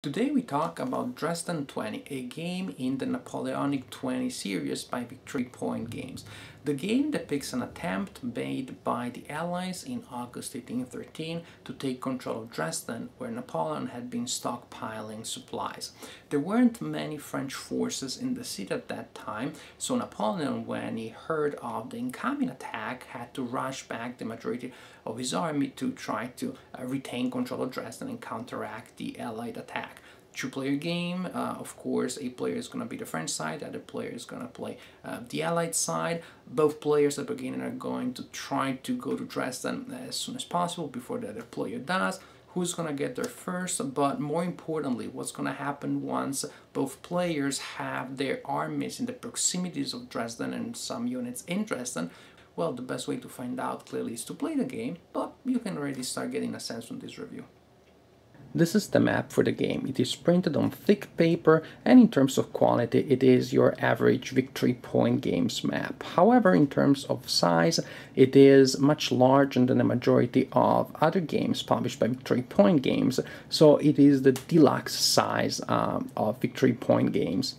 Today we talk about Dresden 20, a game in the Napoleonic 20 series by Victory Point Games. The game depicts an attempt made by the Allies in August 1813 to take control of Dresden, where Napoleon had been stockpiling supplies. There weren't many French forces in the city at that time, so Napoleon, when he heard of the incoming attack, had to rush back the majority of his army to try to retain control of Dresden and counteract the Allied attack. Two-player game, of course. A player is going to be the French side, the other player is going to play the Allied side. Both players at the beginning are going to try to go to Dresden as soon as possible before the other player does. Who's going to get there first, but more importantly, what's going to happen once both players have their armies in the proximities of Dresden and some units in Dresden. Well, the best way to find out clearly is to play the game, but you can already start getting a sense from this review. This is the map for the game. It is printed on thick paper, and in terms of quality it is your average Victory Point Games map. However, in terms of size, it is much larger than the majority of other games published by Victory Point Games, so it is the deluxe size of Victory Point Games.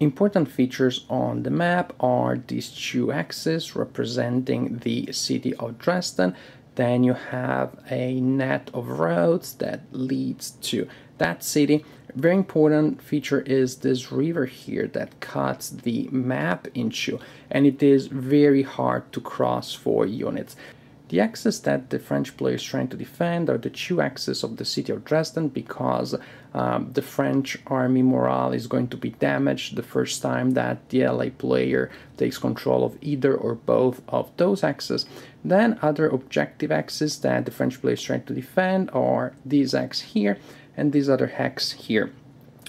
Important features on the map are these two axes representing the city of Dresden. Then you have a net of roads that leads to that city. Very important feature is this river here that cuts the map in two, and it is very hard to cross for units. The axes that the French player is trying to defend are the two axes of the city of Dresden, because the French army morale is going to be damaged the first time that the LA player takes control of either or both of those axes. Then other objective axes that the French player is trying to defend are these axes here and this other hex here,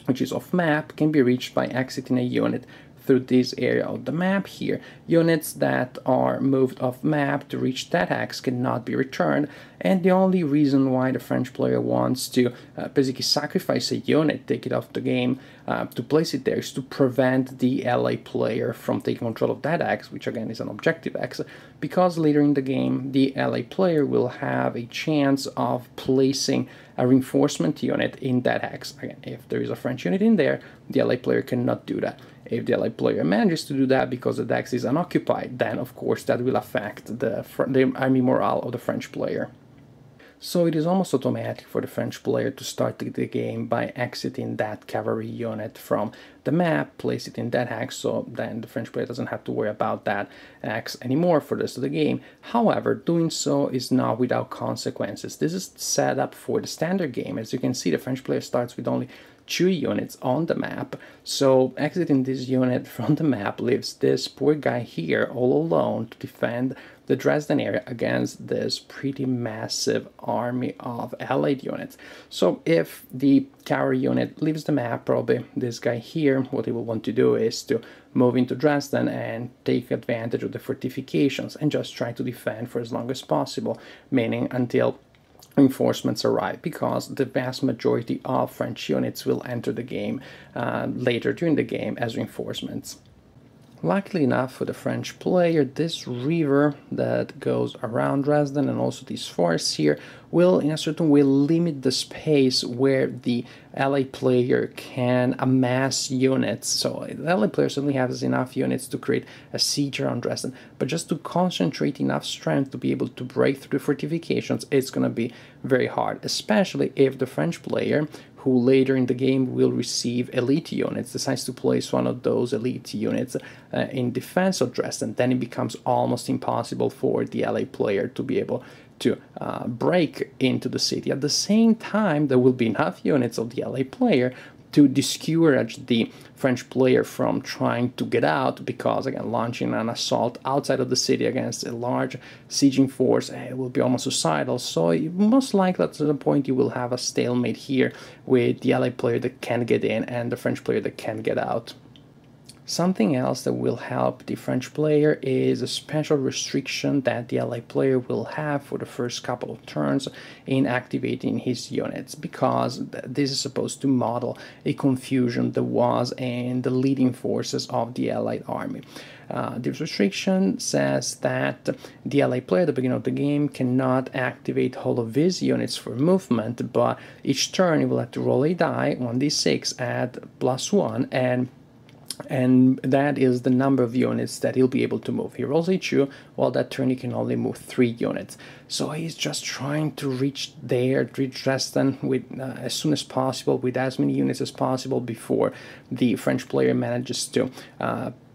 which is off map, can be reached by exiting a unit through this area of the map here. Units that are moved off map to reach that hex cannot be returned, and the only reason why the French player wants to basically sacrifice a unit, take it off the game, to place it there, is to prevent the LA player from taking control of that hex, which again is an objective hex, because later in the game the LA player will have a chance of placing a reinforcement unit in that hex. Again, if there is a French unit in there, the LA player cannot do that. If the LA player manages to do that because the hex is unoccupied, then of course that will affect the army morale of the French player. So it is almost automatic for the French player to start the game by exiting that cavalry unit from the map, place it in that hex, so then the French player doesn't have to worry about that hex anymore for the rest of the game. However, doing so is not without consequences. This is set up for the standard game. As you can see, the French player starts with only 2 units on the map, so exiting this unit from the map leaves this poor guy here all alone to defend the Dresden area against this pretty massive army of allied units. So if the cavalry unit leaves the map, probably this guy here, what he will want to do is to move into Dresden and take advantage of the fortifications and just try to defend for as long as possible, meaning until reinforcements arrive, because the vast majority of French units will enter the game later during the game as reinforcements. Luckily enough for the French player, this river that goes around Dresden and also these forests here will in a certain way limit the space where the LA player can amass units. So the LA player certainly has enough units to create a siege around Dresden, but just to concentrate enough strength to be able to break through the fortifications, it's going to be very hard, especially if the French player, who later in the game will receive elite units, decides to place one of those elite units in defense of Dresden. Then it becomes almost impossible for the LA player to be able to break into the city. At the same time, there will be enough units of the LA player to discourage the French player from trying to get out, because again, launching an assault outside of the city against a large sieging force, it will be almost suicidal. So most likely at some point you will have a stalemate here with the LA player that can get in and the French player that can get out. Something else that will help the French player is a special restriction that the Allied player will have for the first couple of turns in activating his units, because this is supposed to model a confusion that was in the leading forces of the Allied army. This restriction says that the Allied player at the beginning of the game cannot activate all of his units for movement, but each turn he will have to roll a die, 1d6 at +1, and that is the number of units that he'll be able to move. He rolls a 2, while that turn he can only move 3 units. So he's just trying to reach Dresden with as soon as possible, with as many units as possible before the French player manages to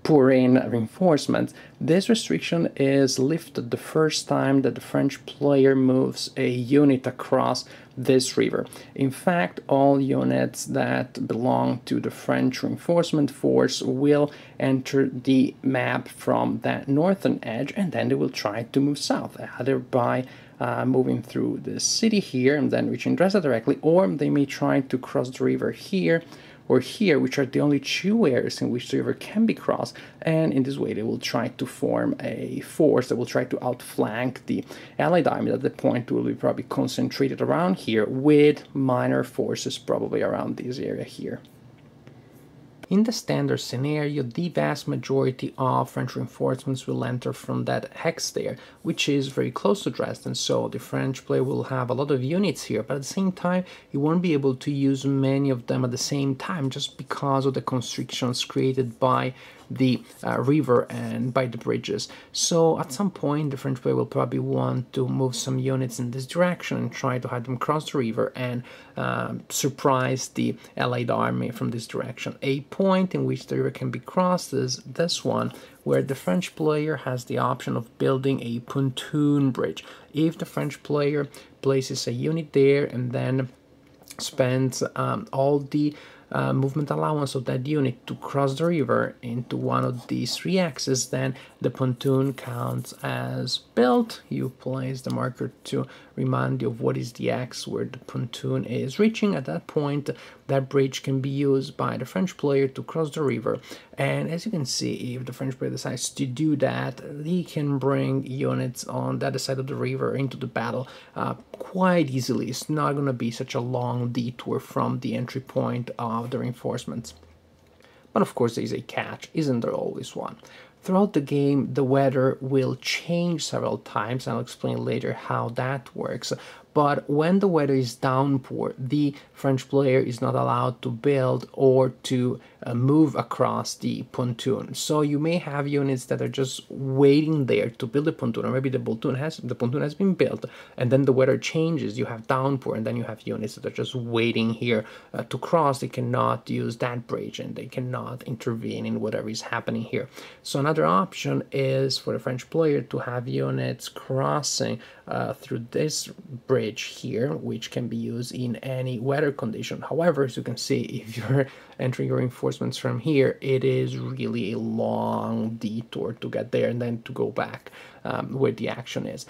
pour in reinforcements. This restriction is lifted the first time that the French player moves a unit across this river. In fact, all units that belong to the French reinforcement force will enter the map from that northern edge, and then they will try to move south, either by moving through the city here and then reaching Dresden directly, or they may try to cross the river here or here, which are the only 2 areas in which the river can be crossed, and in this way they will try to form a force that will try to outflank the Allied army. At that point will be probably concentrated around here, with minor forces probably around this area here. In the standard scenario, the vast majority of French reinforcements will enter from that hex there, which is very close to Dresden, so the French player will have a lot of units here, but at the same time, he won't be able to use many of them at the same time, just because of the constrictions created by the river and by the bridges. So at some point the French player will probably want to move some units in this direction and try to have them cross the river and surprise the Allied army from this direction. A point in which the river can be crossed is this one, where the French player has the option of building a pontoon bridge. If the French player places a unit there and then spends all the movement allowance of that unit to cross the river into one of these 3 axes, then the pontoon counts as built. You place the marker to remind you of what is the axe where the pontoon is reaching. At that point, that bridge can be used by the French player to cross the river, and as you can see, if the French player decides to do that, he can bring units on that side of the river into the battle quite easily. It's not going to be such a long detour from the entry point of the reinforcements. But of course there is a catch, isn't there always one? Throughout the game, the weather will change several times. I'll explain later how that works. But when the weather is downpour, the French player is not allowed to build or to move across the pontoon. So you may have units that are just waiting there to build a pontoon, or maybe the pontoon has been built, and then the weather changes. You have downpour, and then you have units that are just waiting here to cross. They cannot use that bridge, and they cannot intervene in whatever is happening here. So another option is for the French player to have units crossing through this bridge here, which can be used in any weather condition. However, as you can see, if you're entering your reinforcements from here, it is really a long detour to get there and then to go back where the action is.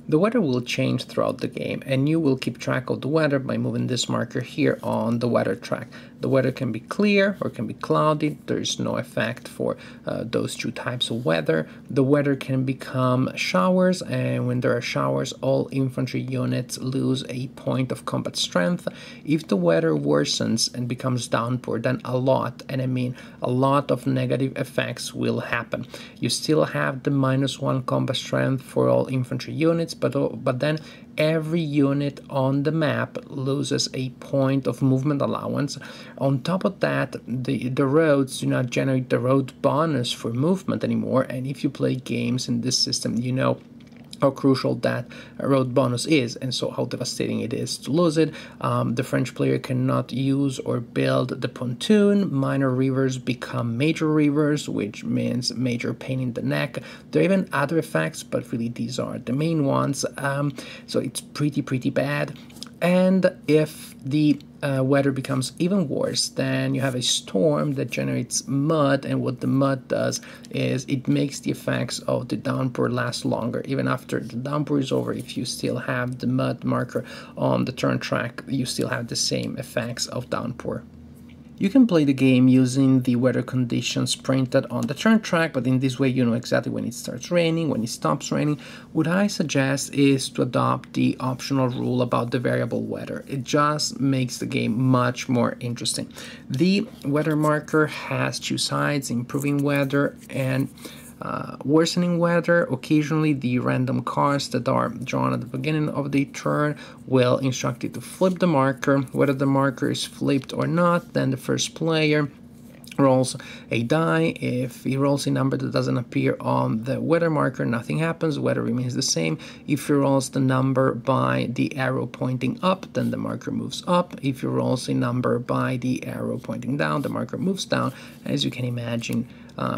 The weather will change throughout the game, and you will keep track of the weather by moving this marker here on the weather track. The weather can be clear or can be cloudy. There is no effect for those 2 types of weather. The weather can become showers, and when there are showers, all infantry units lose a point of combat strength. If the weather worsens and becomes downpour, then a lot, and I mean a lot of negative effects will happen. You still have the -1 combat strength for all infantry units, but then every unit on the map loses a point of movement allowance. On top of that, the roads do not generate the road bonus for movement anymore, and if you play games in this system, you know how crucial that road bonus is, and so how devastating it is to lose it. The French player cannot use or build the pontoon. Minor rivers become major rivers, which means major pain in the neck. There are even other effects, but really these are the main ones. So it's pretty bad. And if the weather becomes even worse, then you have a storm that generates mud, and what the mud does is it makes the effects of the downpour last longer. Even after the downpour is over, if you still have the mud marker on the turn track, you still have the same effects of downpour. You can play the game using the weather conditions printed on the turn track, but in this way you know exactly when it starts raining, when it stops raining. What I suggest is to adopt the optional rule about the variable weather. It just makes the game much more interesting. The weather marker has two sides: improving weather and worsening weather. Occasionally the random cards that are drawn at the beginning of the turn will instruct you to flip the marker. Whether the marker is flipped or not, then the first player rolls a die. If he rolls a number that doesn't appear on the weather marker, nothing happens, weather remains the same. If he rolls the number by the arrow pointing up, then the marker moves up. If he rolls a number by the arrow pointing down, the marker moves down. As you can imagine,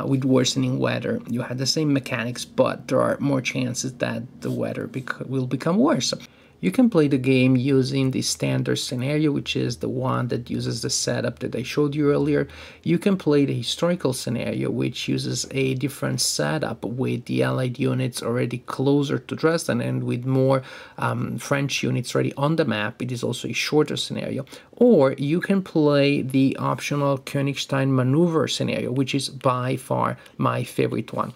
with worsening weather, you have the same mechanics, but there are more chances that the weather will become worse. You can play the game using the standard scenario, which is the one that uses the setup that I showed you earlier. You can play the historical scenario, which uses a different setup with the Allied units already closer to Dresden and with more French units already on the map. It is also a shorter scenario. Or you can play the optional Königstein maneuver scenario, which is by far my favorite one.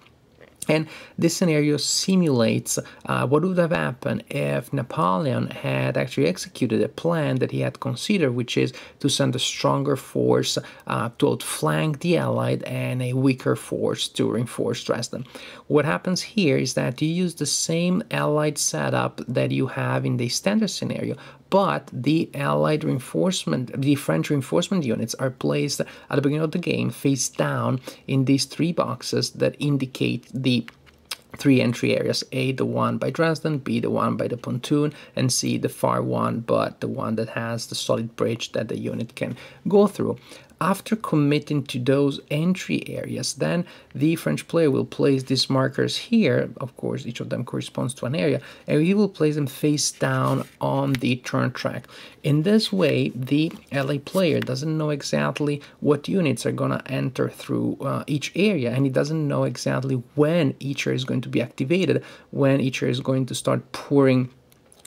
And this scenario simulates what would have happened if Napoleon had actually executed a plan that he had considered, which is to send a stronger force to outflank the Allied and a weaker force to reinforce Dresden. What happens here is that you use the same Allied setup that you have in the standard scenario, but the Allied reinforcement, the French reinforcement units are placed at the beginning of the game face down in these three boxes that indicate the three entry areas: A, the one by Dresden; B, the one by the pontoon; and C, the far one, but the one that has the solid bridge that the unit can go through. After committing to those entry areas, then the French player will place these markers here. Of course, each of them corresponds to an area, and he will place them face down on the turn track. In this way, the LA player doesn't know exactly what units are going to enter through each area, and he doesn't know exactly when each area is going to be activated, when each area is going to start pouring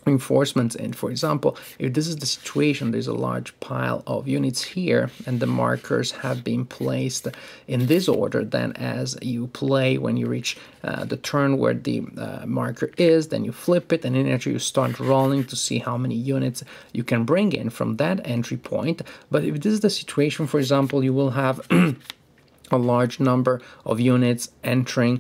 reinforcements in. For example, if this is the situation, there's a large pile of units here and the markers have been placed in this order, then as you play, when you reach the turn where the marker is, then you flip it and in entry you start rolling to see how many units you can bring in from that entry point. But if this is the situation, for example, you will have a large number of units entering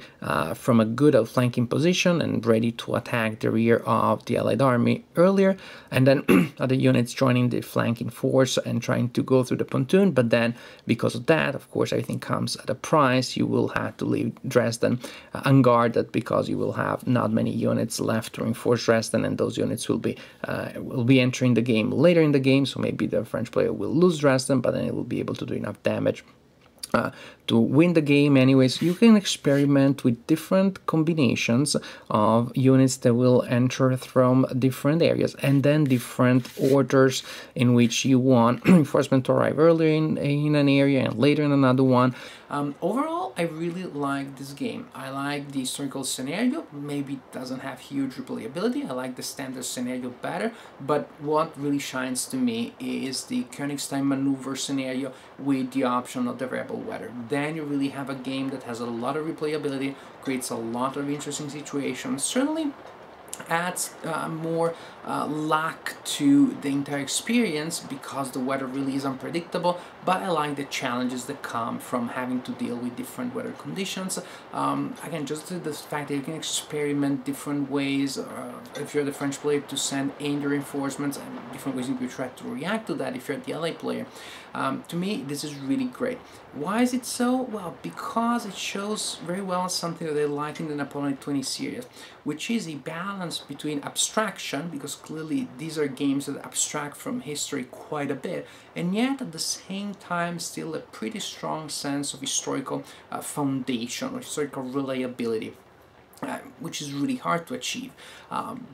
from a good outflanking position and ready to attack the rear of the Allied army earlier, and then other units joining the flanking force and trying to go through the pontoon. But then, because of that, of course, everything comes at a price. You will have to leave Dresden unguarded because you will have not many units left to reinforce Dresden, and those units will be entering the game later in the game. So maybe the French player will lose Dresden, but then it will be able to do enough damage to win the game. Anyways, you can experiment with different combinations of units that will enter from different areas, and then different orders in which you want reinforcement to arrive earlier in an area and later in another one. Overall, I really like this game. I like the historical scenario. Maybe it doesn't have huge replayability. I like the standard scenario better, but what really shines to me is the Königstein maneuver scenario with the option of the variable weather. Then you really have a game that has a lot of replayability, creates a lot of interesting situations, certainly adds more luck to the entire experience because the weather really is unpredictable. But I like the challenges that come from having to deal with different weather conditions. Again, just the fact that you can experiment different ways, if you're the French player, to send in the reinforcements, and different ways you try to react to that if you're the LA player. To me, this is really great. Why is it so? Well, because it shows very well something that I like in the Napoleonic 20 series, which is a balance between abstraction, because clearly these are games that abstract from history quite a bit, and yet at the same time still a pretty strong sense of historical foundation or historical reliability. Which is really hard to achieve,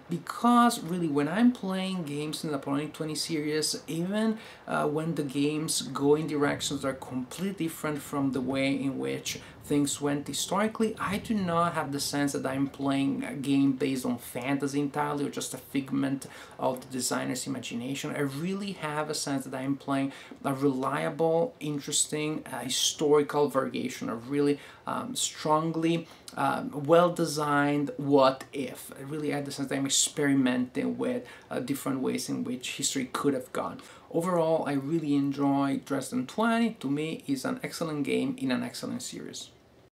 because really when I'm playing games in the Napoleonic 20 series, even when the games go in directions that are completely different from the way in which things went historically, I do not have the sense that I'm playing a game based on fantasy entirely or just a figment of the designer's imagination. I really have a sense that I'm playing a reliable, interesting, historical variation of really strongly well-designed what if. I really had the sense that I'm experimenting with different ways in which history could have gone. Overall, I really enjoy Dresden 20. To me, it's an excellent game in an excellent series.